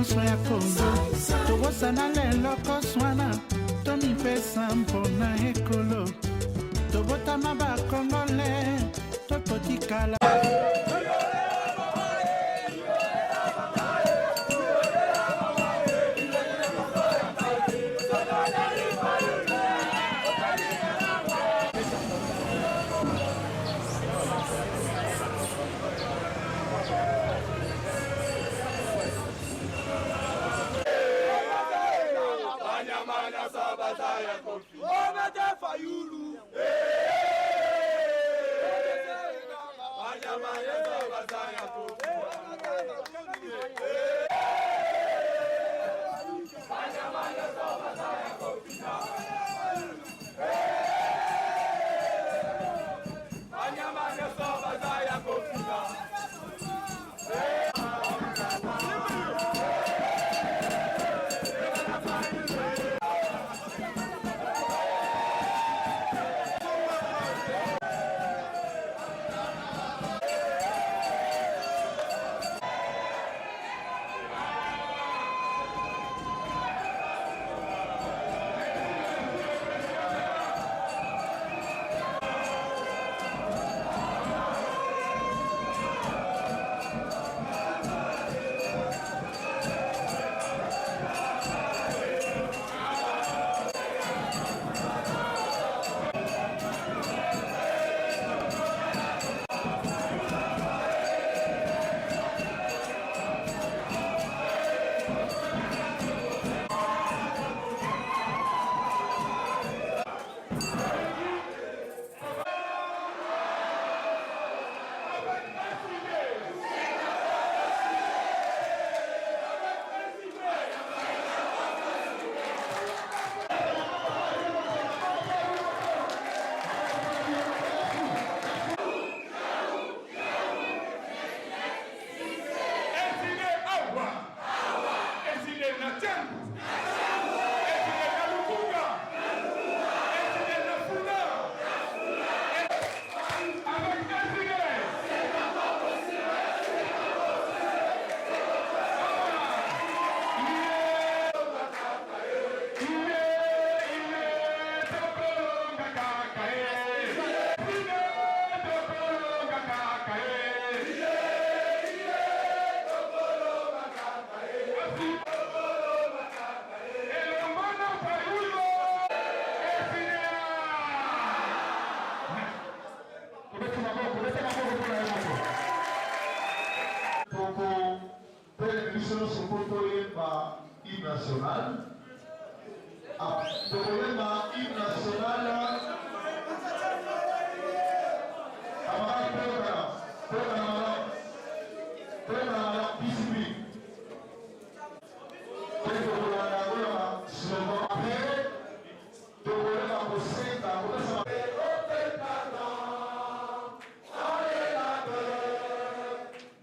chanson ya Congo tokosana lelo koswana tomipesa mpona ekolo tobotama bakongole tokotikala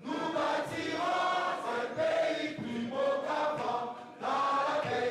Nous bâtirons un pays plus beau qu'avant dans la paix.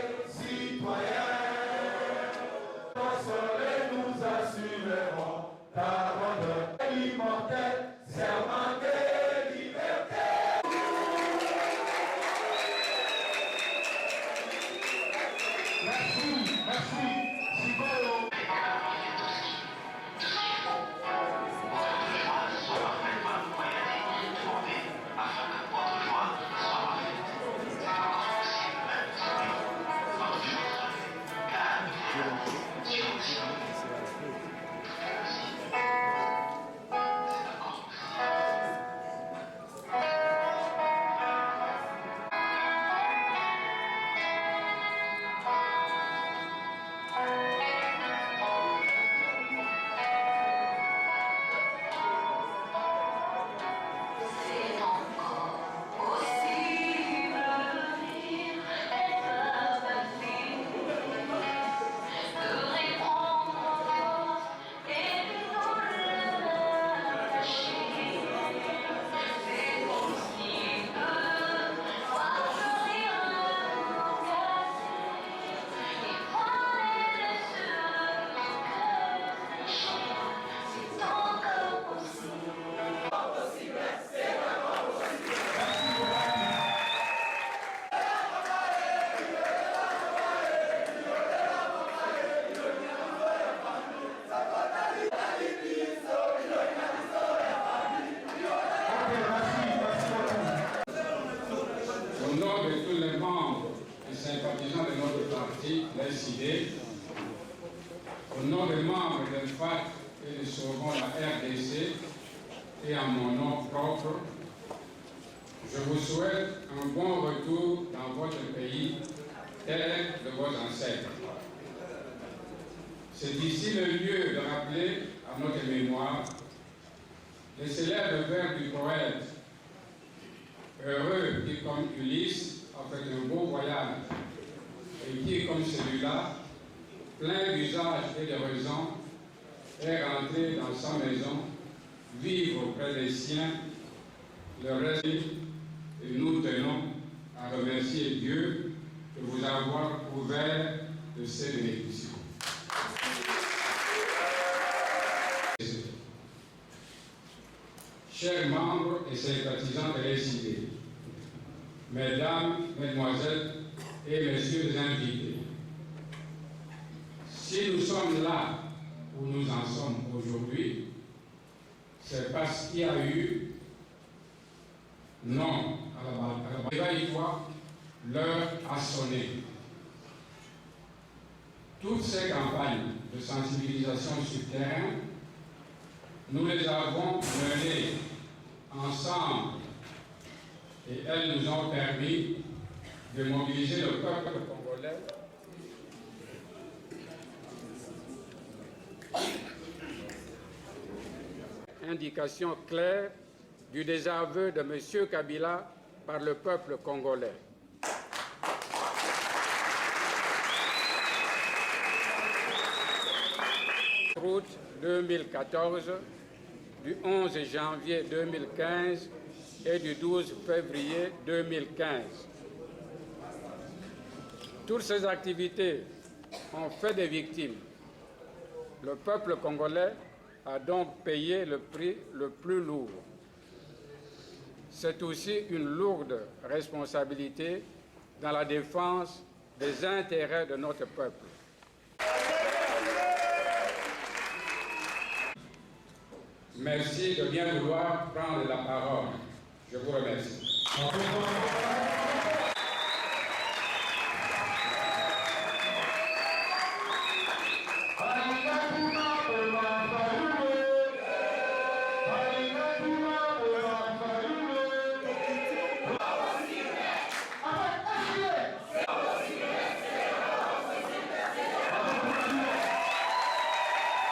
des FAT et de Sauvons la RDC et en mon nom propre, je vous souhaite un bon retour dans votre pays, terre de vos ancêtres. C'est ici le lieu de rappeler à notre mémoire les célèbres vers du poète, heureux qui, comme Ulysse, a fait un beau voyage, et qui, comme celui-là, plein d'usage et de raison, est rentré dans sa maison, vivre auprès des siens, le reste, et nous tenons à remercier Dieu de vous avoir couvert de ces bénédictions. Chers membres et sympathisants de l'SID, mesdames, mesdemoiselles et messieurs les invités, si nous sommes là où nous en sommes aujourd'hui, c'est parce qu'il y a eu non à la Réveille-toi, l'heure a sonné. Toutes ces campagnes de sensibilisation sur terrain, nous les avons menées ensemble et elles nous ont permis de mobiliser le peuple congolais indication claire du désaveu de M. Kabila par le peuple congolais. Août 2014, du 11 janvier 2015 et du 12 février 2015. Toutes ces activités ont fait des victimes. Le peuple congolais a donc payé le prix le plus lourd. C'est aussi une lourde responsabilité dans la défense des intérêts de notre peuple. Merci de bien vouloir prendre la parole. Je vous remercie.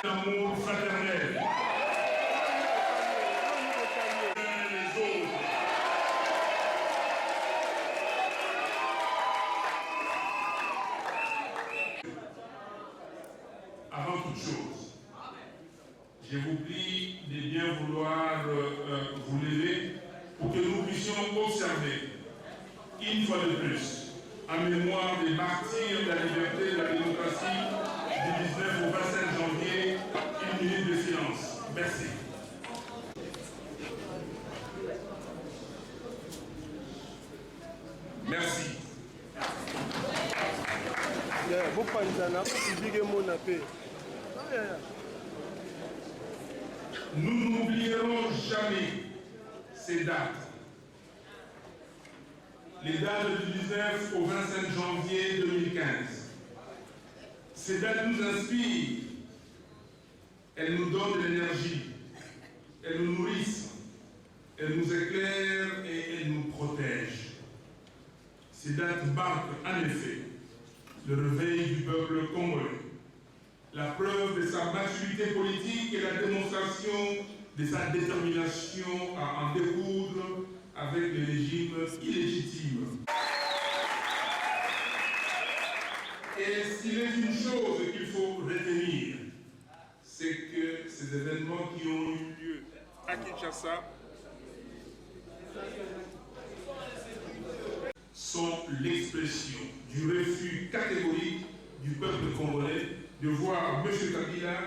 L'amour fraternel. Avant toute chose, je vous prie de bien vouloir vous lever pour que nous puissions observer une fois de plus, en mémoire des martyrs de la liberté et de la démocratie du 19 au 25 janvier, une minute de silence. Merci. Merci. Nous n'oublierons jamais ces dates. Les dates du 19 au 25 janvier 2015. Ces dates nous inspirent, elles nous donnent de l'énergie, elles nous nourrissent, elles nous éclairent et elles nous protègent. Ces dates marquent en effet le réveil du peuple congolais, la preuve de sa maturité politique et la démonstration de sa détermination à en découdre avec le régime illégitime. Et s'il est une chose qu'il faut retenir, c'est que ces événements qui ont eu lieu à Kinshasa sont l'expression du refus catégorique du peuple congolais de voir M. Kabila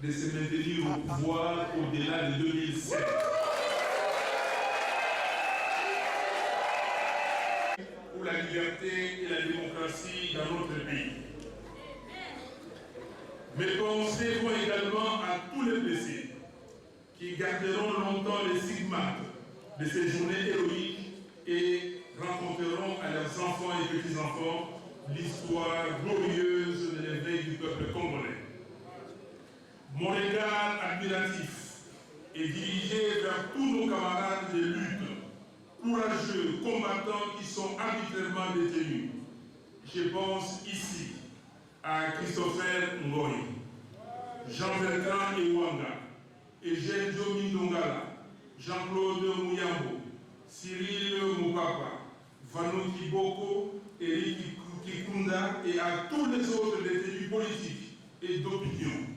de se maintenir au pouvoir au-delà de 2007. Pour la liberté et la démocratie dans notre pays. Mes pensées vont également à tous les blessés qui garderont longtemps les stigmates de ces journées héroïques et raconteront à leurs enfants et petits-enfants l'histoire glorieuse de l'éveil du peuple congolais. Mon regard admiratif est dirigé vers tous nos camarades de lutte, courageux combattants qui sont arbitrairement détenus. Je pense ici à Christopher Ngoy, Jean-Bertrand Ewanga, Eugène Mindongala, Jean-Claude Mouyambo, Cyril Moupapa, Vano Kiboko, Eric Kikunda et à tous les autres détenus politiques et d'opinion,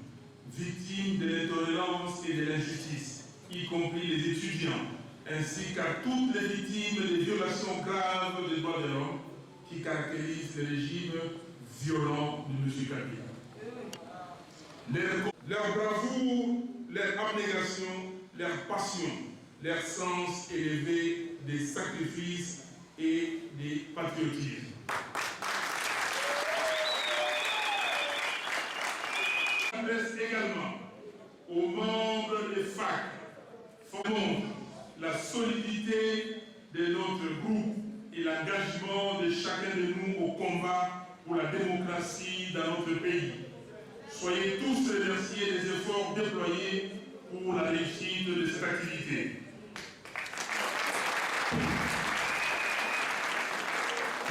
victimes de l'intolérance et de l'injustice, y compris les étudiants, ainsi qu'à toutes les victimes des violations graves des droits de l'homme qui caractérisent le régime violent de M. Kabila. Leur bravoure, leur abnégation, leur passion, leur sens élevé des sacrifices et des patriotismes. Je m'adresse également aux membres des FAC, formant la solidité de notre groupe et l'engagement de chacun de nous au combat pour la démocratie dans notre pays. Soyez tous remerciés des efforts déployés pour la réussite de cette activité.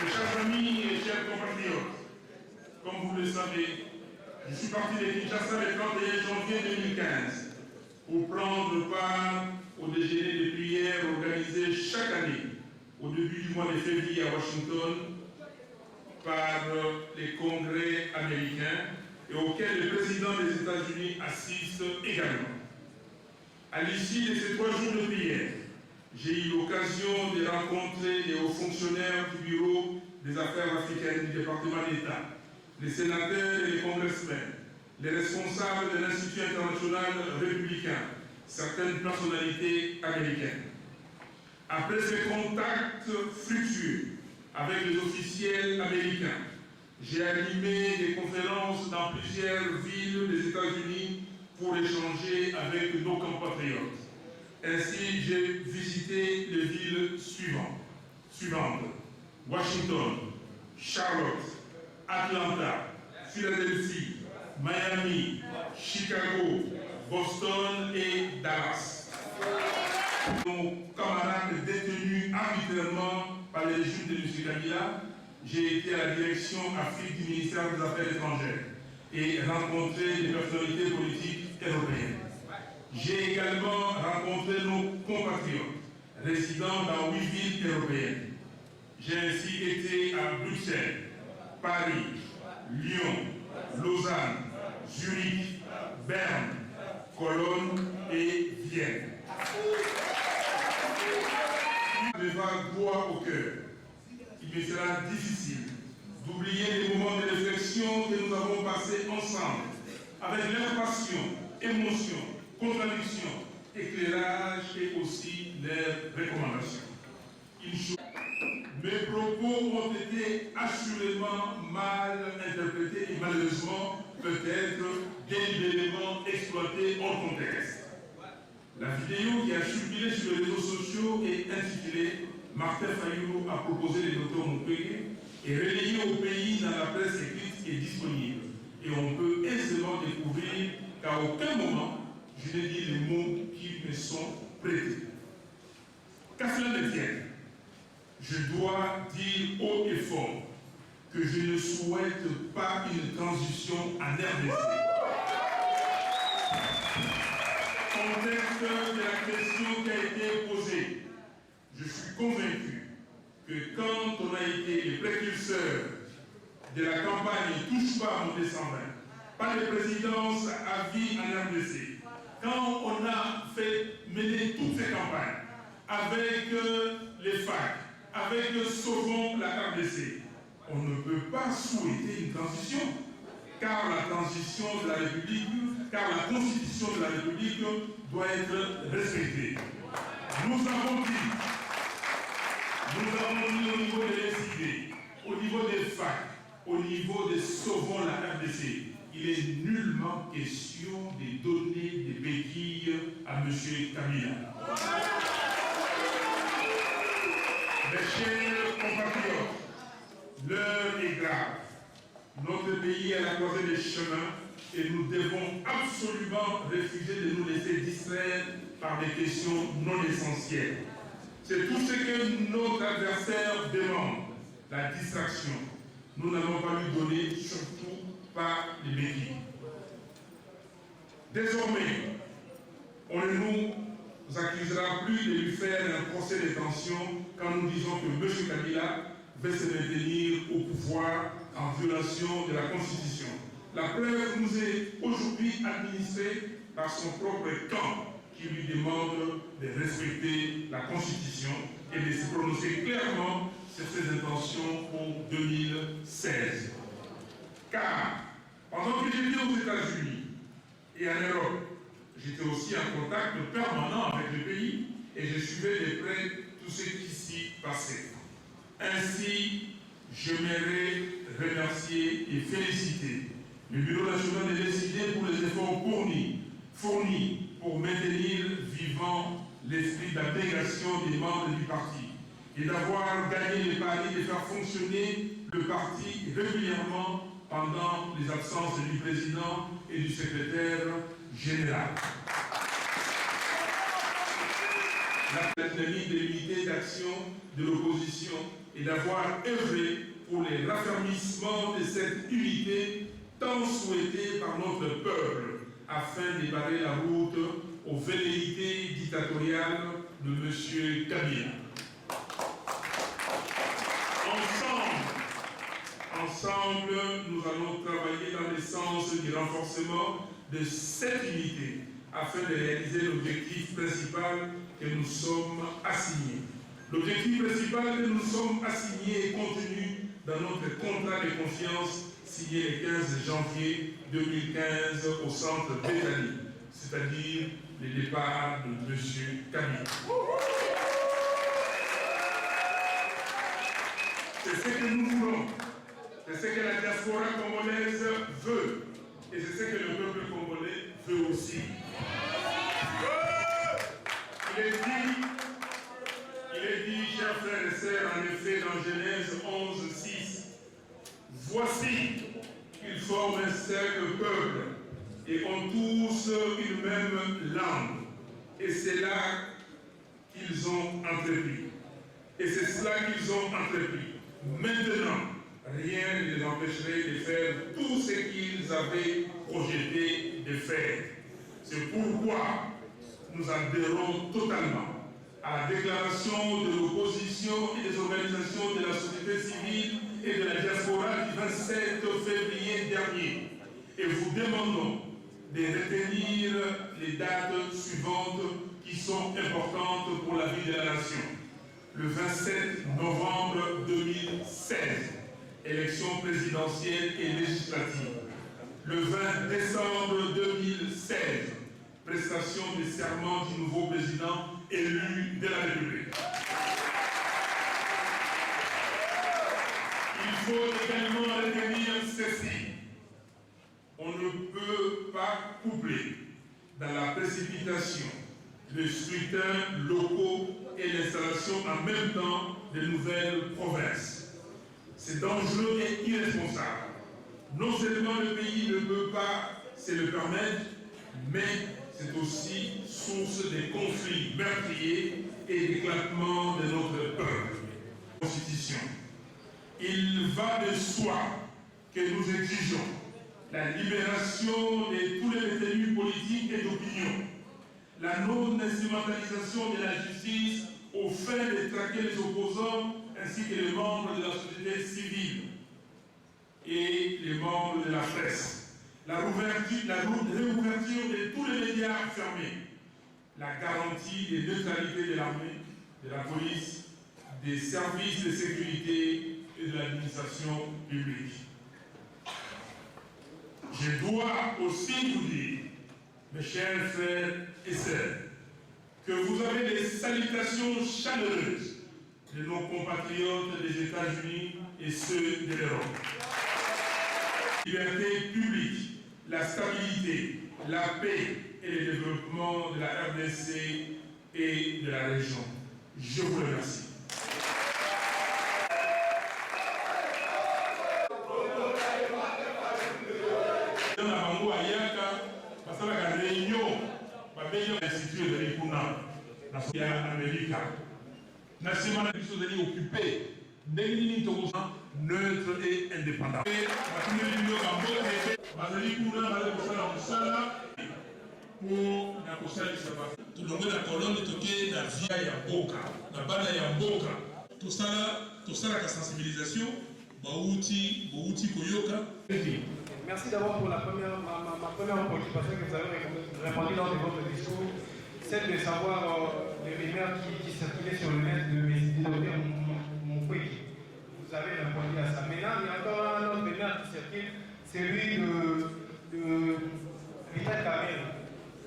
Mes chers amis et chers compatriotes, comme vous le savez, je suis parti de Kinshasa le 31 janvier 2015 pour prendre part au déjeuner de prière organisé chaque année au début du mois de février à Washington par les congrès américains et auquel le président des États-Unis assiste également. À l'issue de ces 3 jours de prière, j'ai eu l'occasion de rencontrer les hauts fonctionnaires du Bureau des affaires africaines du département d'État, les sénateurs et les congressmen, les responsables de l'Institut international républicain, certaines personnalités américaines. Après ces contacts fructueux avec les officiels américains, j'ai animé des conférences dans plusieurs villes des États-Unis pour échanger avec nos compatriotes. Ainsi, j'ai visité les villes suivantes: Washington, Charlotte, Atlanta, Philadelphie, Miami, Chicago, Boston et Dallas. Nos camarades détenus arbitrairement par les régimes de M. Kabila, j'ai été à la direction Afrique du ministère des Affaires étrangères et rencontré des personnalités politiques européennes. J'ai également rencontré nos compatriotes résidant dans 8 villes européennes. J'ai ainsi été à Bruxelles, Paris, Lyon, Lausanne, Zurich, Berne, Cologne et Vienne. Me va droit au cœur. Il me sera difficile d'oublier les moments de réflexion que nous avons passés ensemble, avec leur passion, émotion, contradiction, éclairage et aussi leurs recommandations. Mes propos ont été assurément mal interprétés et malheureusement peut-être délibérément exploités hors contexte. La vidéo qui a circulé sur les réseaux sociaux est intitulée « Martin Fayulu a proposé les docteurs Mukwege » et relayée au pays dans la presse écrite qui est disponible. Et on peut aisément découvrir qu'à aucun moment je n'ai dit les mots qui me sont prêtés. Qu'à cela ne tienne, je dois dire haut et fort que je ne souhaite pas une transition en RDC. Contexte de la question qui a été posée, je suis convaincu que quand on a été les précurseurs de la campagne « Touche pas à mon descendant », par les présidences à vie en RDC, quand on a fait mener toutes ces campagnes avec les FAC, avec Sauvons la RDC, on ne peut pas souhaiter une transition, car la transition de la République, car la Constitution de la République doit être respectée. Nous avons dit au niveau des SID, au niveau des FAC, au niveau des Sauvons la RDC, il est nullement question de donner des béquilles à M. Kabila. Mes chers compatriotes, l'heure est grave. Notre pays est à la croisée des chemins et nous devons absolument refuser de nous laisser distraire par des questions non essentielles. C'est tout ce que notre adversaire demande, la distraction. Nous n'allons pas lui donner, surtout pas les béquilles. Désormais, on ne nous accusera plus de lui faire un procès de tension quand nous disons que M. Kabila veut se maintenir au pouvoir en violation de la Constitution. La preuve nous est aujourd'hui administrée par son propre camp qui lui demande de respecter la Constitution et de se prononcer clairement sur ses intentions pour 2016. Car pendant que j'étais aux États-Unis et en Europe, j'étais aussi en contact permanent avec le pays et je suivais de près tout ce qui s'y passait. Ainsi, j'aimerais remercier et féliciter le Bureau national des décidés pour les efforts fournis pour maintenir vivant l'esprit d'abnégation des membres du parti et d'avoir gagné le pari de faire fonctionner le parti régulièrement pendant les absences du président et du secrétaire général. La dynamique de l'unité d'action de l'opposition et d'avoir œuvré pour les raffermissements de cette unité tant souhaitée par notre peuple afin de barrer la route aux velléités dictatoriales de M. Kabila. Ensemble, nous allons travailler dans le sens du renforcement de cette unité afin de réaliser l'objectif principal que nous sommes assignés. L'objectif principal que nous sommes assignés est contenu dans notre contrat de confiance signé le 15 janvier 2015 au centre Béthanie, c'est-à-dire le départ de M. Kabila. C'est ce que nous voulons, c'est ce que la diaspora congolaise veut, et c'est ce que le peuple congolais veut aussi. Il est dit, chers frères et sœurs, en effet, dans Genèse 11:6, voici qu'ils forment un seul peuple et ont tous une même langue. Et c'est là qu'ils ont entrepris. Et c'est cela qu'ils ont entrepris. Maintenant, rien ne les empêcherait de faire tout ce qu'ils avaient projeté de faire. C'est pourquoi nous adhérons totalement à la déclaration de l'opposition et des organisations de la société civile et de la diaspora du 27 février dernier. Et vous demandons de retenir les dates suivantes qui sont importantes pour la vie de la nation. Le 27 novembre 2016, élection présidentielle et législative. Le 20 décembre 2016, prestation des serments du nouveau président élu de la République. Il faut également retenir ceci. On ne peut pas coupler dans la précipitation les scrutins locaux et l'installation en même temps de nouvelles provinces. C'est dangereux et irresponsable. Non seulement le pays ne peut pas se le permettre, mais c'est aussi source de conflits meurtriers et d'éclatement de notre peuple. Constitution. Il va de soi que nous exigeons la libération de tous les détenus politiques et d'opinion, la non-instrumentalisation de la justice aux fins de traquer les opposants ainsi que les membres de la société civile et les membres de la presse, la réouverture de tous les médias fermés, la garantie de neutralité de l'armée, de la police, des services de sécurité et de l'administration publique. Je dois aussi vous dire, mes chers frères et sœurs, que vous avez des salutations chaleureuses de nos compatriotes des États-Unis et ceux de l'Europe. Liberté publique, la stabilité, la paix et le développement de la RDC et de la région. Je vous remercie. Dans la meilleure institution de l'Ikuna, la Amérique. National est occupé, neutre et indépendant. tulonge na kolonne toke na via ya mboka na bana ya mboka tosalaka sensibilisation bauti koyoka. Merci d'abord pour ma première préoccupation que vous avez répondu lors de votre discours, celle de savoir les rumeurs qui circulaient sur le net de mes idées mon quick. Vous avez répondu à ça. Maintenant, il y a encore un autre rumeur qui circule, celui de Vital Kamerhe.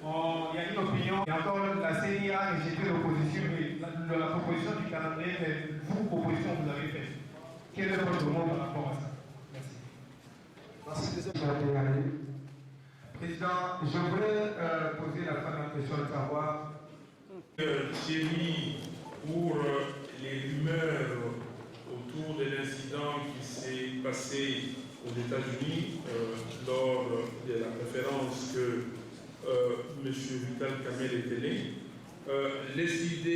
Il y a une opinion, il y a encore la CNI a rejeté l'opposition, la proposition du calendrier, mais vous, proposition, vous avez fait. Quel est votre mot par rapport à ça? Merci. Président, je voudrais poser la première question de savoir. Thierry, pour les rumeurs autour de l'incident qui s'est passé aux États-Unis lors de la conférence que M. Vital Kamerhe était né, l'SID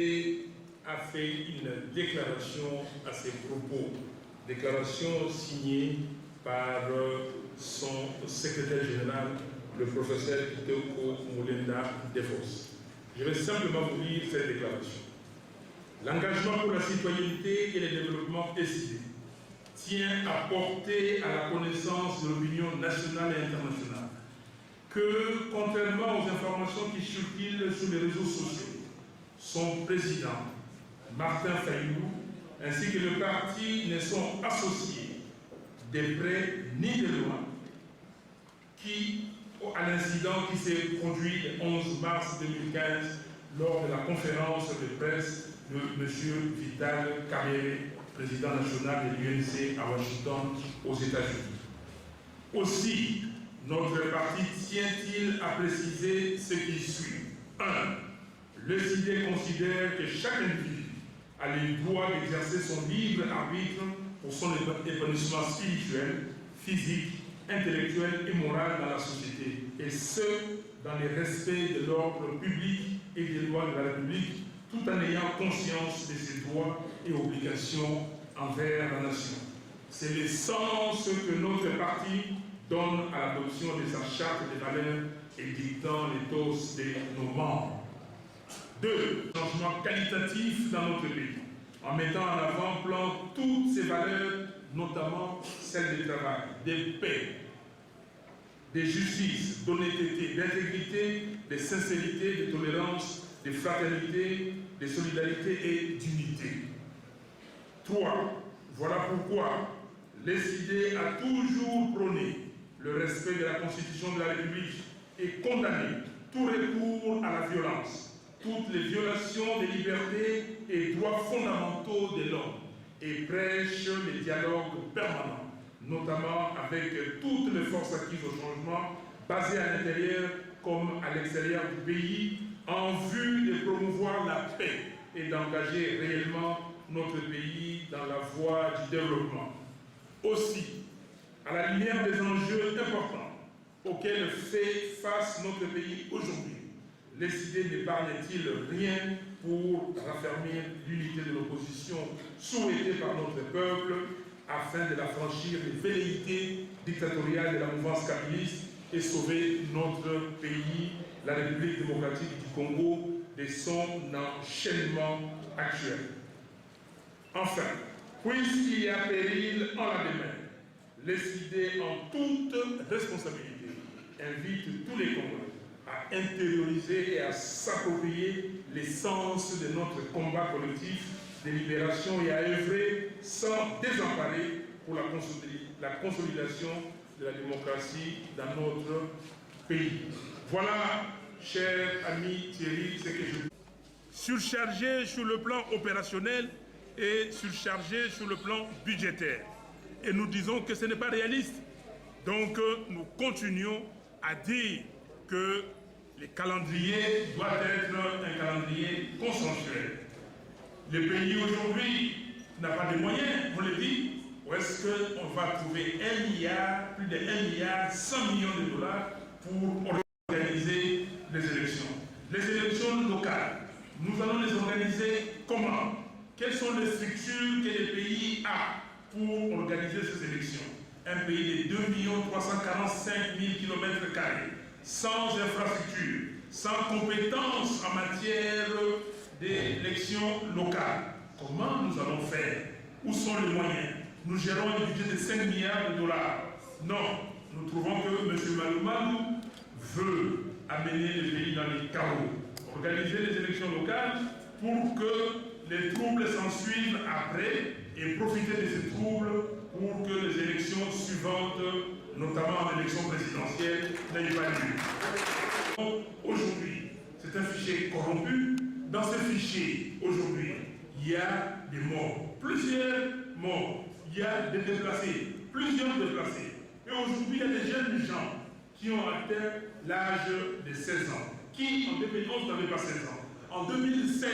a fait une déclaration à ses propos, déclaration signée par son secrétaire général, le professeur Kitoko Mulenda Devos. Je vais simplement vous lire cette déclaration. L'engagement pour la citoyenneté et le développement SID tient à porter à la connaissance de l'opinion nationale et internationale que, contrairement aux informations qui circulent sur les réseaux sociaux, son président, Martin Fayulu, ainsi que le parti ne sont associés de près ni de loin à l'incident qui s'est produit le 11 mars 2015 lors de la conférence de presse de M. Vital Kamerhe, président national de l'UNC à Washington, aux États-Unis. Aussi, notre parti tient-il à préciser ce qui suit. 1. Le CID considère que chaque individu a le droit d'exercer son libre arbitre pour son épanouissement spirituel, physique, intellectuel et moral dans la société, et ce, dans le respect de l'ordre public et des lois de la République, tout en ayant conscience de ses droits et obligations envers la nation. C'est le sens que notre parti donne à l'adoption de sa charte des valeurs et dictant l'éthos de nos membres. 2. Changement qualitatif dans notre pays, en mettant en avant-plan toutes ces valeurs, notamment celles du travail, de paix, de justice, d'honnêteté, d'intégrité, de sincérité, de tolérance, de fraternité, de solidarité et d'unité. 3. Voilà pourquoi l'SID a toujours prôné le respect de la Constitution de la République et condamné tout recours à la violence, toutes les violations des libertés et droits fondamentaux de l'homme, et prêche le dialogue permanent, notamment avec toutes les forces acquises au changement, basées à l'intérieur comme à l'extérieur du pays, en vue de promouvoir la paix et d'engager réellement notre pays dans la voie du développement. Aussi, à la lumière des enjeux importants auxquels fait face notre pays aujourd'hui, l'SID n'épargne-t-il rien pour raffermir l'unité de l'opposition souhaitée par notre peuple afin de la franchir les velléités dictatoriales de la mouvance kabylyste et sauver notre pays, la République démocratique du Congo, de son enchaînement actuel. Enfin, puisqu'il y a péril en la demeure, l'SID, en toute responsabilité, invite tous les Congolais à intérioriser et à s'approprier l'essence de notre combat collectif de libération et à œuvrer sans désemparer pour la consolidation de la démocratie dans notre pays. Voilà, cher ami Thierry, ce que je... Surchargé sur le plan opérationnel et surchargé sur le plan budgétaire. Et nous disons que ce n'est pas réaliste. Donc nous continuons à dire que le calendrier doit être un calendrier consensuel. Le pays aujourd'hui n'a pas de moyens, on le dit. Où est-ce qu'on va trouver 1 milliard, plus de 1 milliard, 100 millions de dollars pour organiser les élections? Les élections locales, nous allons les organiser comment? Quelles sont les structures que le pays a pour organiser ces élections? Un pays de 2 345 000 km², sans infrastructure, sans compétences en matière d'élections locales. Comment nous allons faire? Où sont les moyens? Nous gérons un budget de 5 milliards de dollars. Non, nous trouvons que M. Malumalou veut amener le pays dans les chaos, organiser les élections locales pour que les troubles s'en suivent après et profiter de ces troubles pour que les élections suivantes, notamment l'élection présidentielle, n'aient pas lieu. Aujourd'hui, c'est un fichier corrompu. Dans ce fichier, aujourd'hui, il y a des morts, plusieurs morts. Il y a des déplacés, plusieurs déplacés. Et aujourd'hui, il y a des jeunes gens qui ont atteint l'âge de 16 ans, qui en 2011 n'avaient pas 16 ans. En 2016,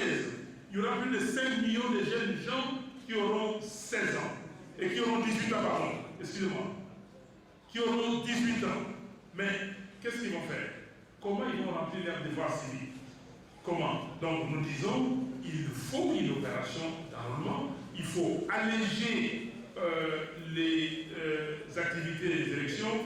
il y aura plus de 5 millions de jeunes gens qui auront 16 ans et qui auront 18 ans, pardon, excusez-moi, qui auront 18 ans. Mais qu'est-ce qu'ils vont faire? Comment ils vont remplir leurs devoirs civiques? Comment? Donc nous disons, il faut une opération d'enrôlement, il faut alléger les activités des élections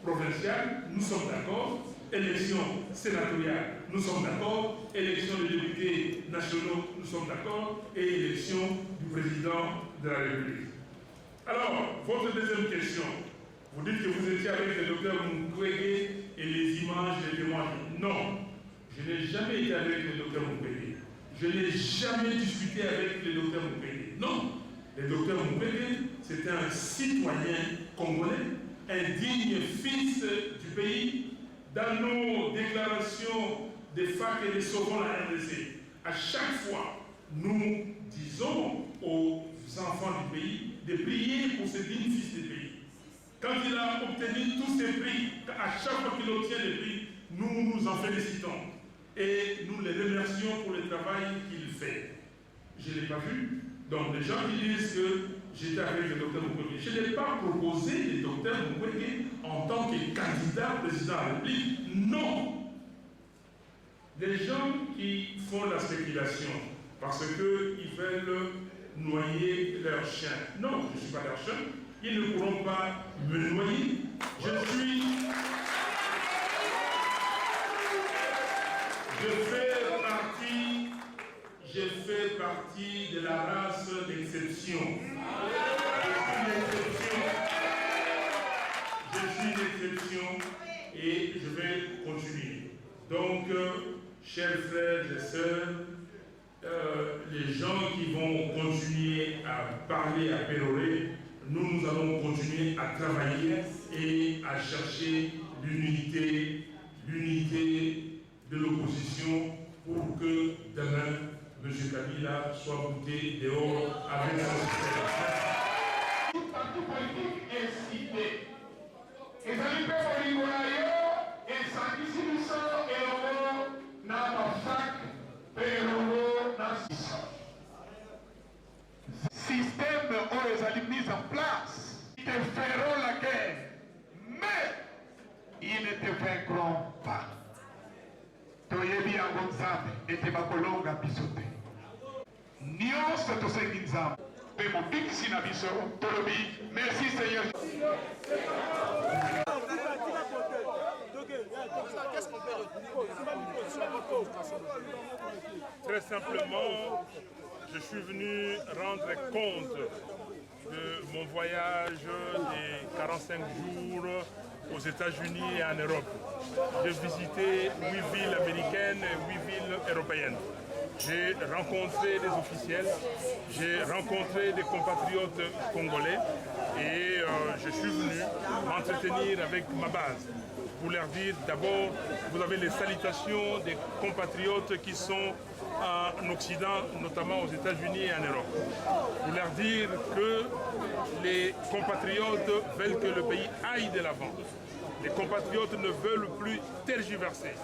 provinciales, nous sommes d'accord, élections sénatoriales, nous sommes d'accord, élections des députés nationaux, nous sommes d'accord, et élections du président de la République. Alors, votre deuxième question, vous dites que vous étiez avec le docteur Mukwege et les images, les témoignages. Non, je n'ai jamais été avec le docteur Mukwege. Je n'ai jamais discuté avec le docteur Mukwege. Non. Le docteur Mukwege, c'était un citoyen congolais, un digne fils du pays. Dans nos déclarations des FAC et des Sauvons la RDC, à chaque fois, nous disons aux enfants du pays de prier pour ce digne fils du pays. Quand il a obtenu tous ces prix, à chaque fois qu'il obtient les prix, nous nous en félicitons. Et nous les remercions pour le travail qu'il fait. Je ne l'ai pas vu. Donc, les gens qui disent que j'étais avec le docteur Mukwege, je n'ai pas proposé le docteur Mukwege en tant que candidat président de la République. Non! Les gens qui font la spéculation parce qu'ils veulent noyer leur chien. Non, je ne suis pas leur chien. Ils ne pourront pas me noyer. Je fais partie de la race d'exception. Je suis l'exception et je vais continuer. Donc, chers frères et sœurs, les gens qui vont continuer à parler, à pérorer, nous allons continuer à travailler et à chercher l'unité de l'opposition pour que demain, M. Kabila soit bouté dehors avec son système. Tout parti politique est cité. Et ça lui fait au Ligolayo, et ça qui s'y sort, et on n'a pas fac, et on n'a pas système où les alliés mis en place, ils te feront la guerre, mais ils ne te vaincront pas. Toyebi yango nzambe ete bakolonga biso te nyonso tosengi nzambe mpe mobikisi na biso tolobi merci Seigneur. Très simplement, je suis venu rendre compte de mon voyage des 45 jours aux États-Unis et en Europe. J'ai visité 8 villes américaines et 8 villes européennes. J'ai rencontré des officiels, j'ai rencontré des compatriotes congolais et je suis venu m'entretenir avec ma base pour leur dire d'abord, vous avez les salutations des compatriotes qui sont en Occident, notamment aux États-Unis et en Europe. Pour leur dire que les compatriotes veulent que le pays aille de l'avant. Les compatriotes ne veulent plus tergiverser.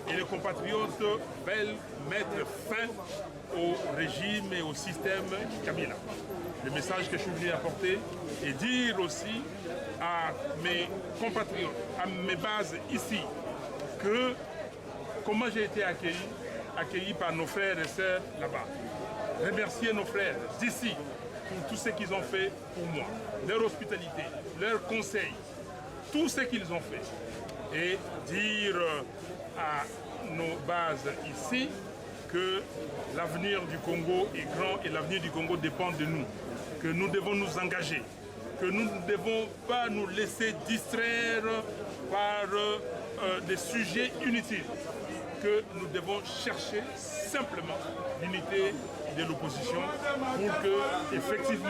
Et les compatriotes veulent mettre fin au régime et au système Kabila. Le message que je suis venu apporter et dire aussi à mes compatriotes, à mes bases ici, que comment j'ai été accueilli par nos frères et sœurs là-bas. Remercier nos frères d'ici pour tout ce qu'ils ont fait pour moi, leur hospitalité, leurs conseils, tout ce qu'ils ont fait. Et dire à nos bases ici que l'avenir du Congo est grand et l'avenir du Congo dépend de nous, que nous devons nous engager, que nous ne devons pas nous laisser distraire par des sujets inutiles, que nous devons chercher simplement l'unité de l'opposition pour que, effectivement,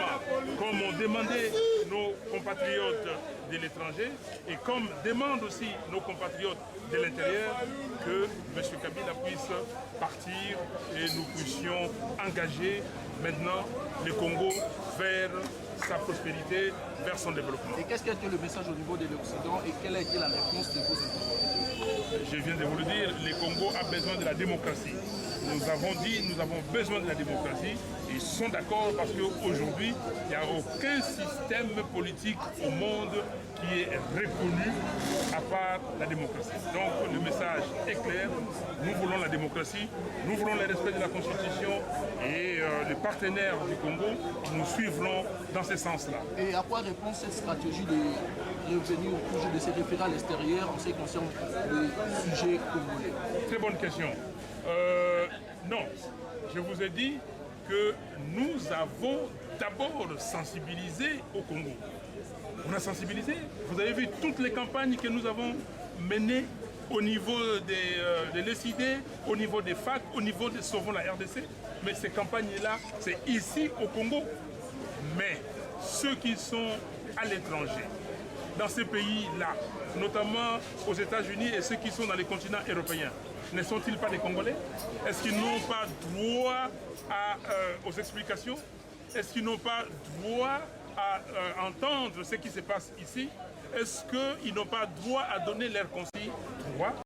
comme ont demandé nos compatriotes de l'étranger et comme demandent aussi nos compatriotes de l'intérieur, que M. Kabila puisse partir et nous puissions engager maintenant le Congo vers sa prospérité, vers son développement. Et qu'est-ce qui a été le message au niveau de l'Occident et quelle a été la réponse de vos interlocuteurs? Je viens de vous le dire, le Congo a besoin de la démocratie. Nous avons dit, nous avons besoin de la démocratie. Ils sont d'accord parce qu'aujourd'hui, il n'y a aucun système politique au monde qui est reconnu à part la démocratie. Donc le message est clair, nous voulons la démocratie, nous voulons le respect de la Constitution et les partenaires du Congo nous suivront dans ce sens-là. Et à quoi répond cette stratégie de revenir toujours de se référer à l'extérieur en ce qui concerne le sujet congolais? Très bonne question. Non, je vous ai dit que nous avons d'abord sensibilisé au Congo. On a sensibilisé. Vous avez vu toutes les campagnes que nous avons menées au niveau de l'ECID, au niveau des FAC, au niveau de Sauvons la RDC. Mais ces campagnes-là, c'est ici au Congo. Mais ceux qui sont à l'étranger, dans ces pays-là, notamment aux États-Unis et ceux qui sont dans les continents européens, ne sont-ils pas des Congolais? Est-ce qu'ils n'ont pas droit aux explications? Est-ce qu'ils n'ont pas droit à entendre ce qui se passe ici? Est-ce qu'ils n'ont pas droit à donner leur conseil? Droit.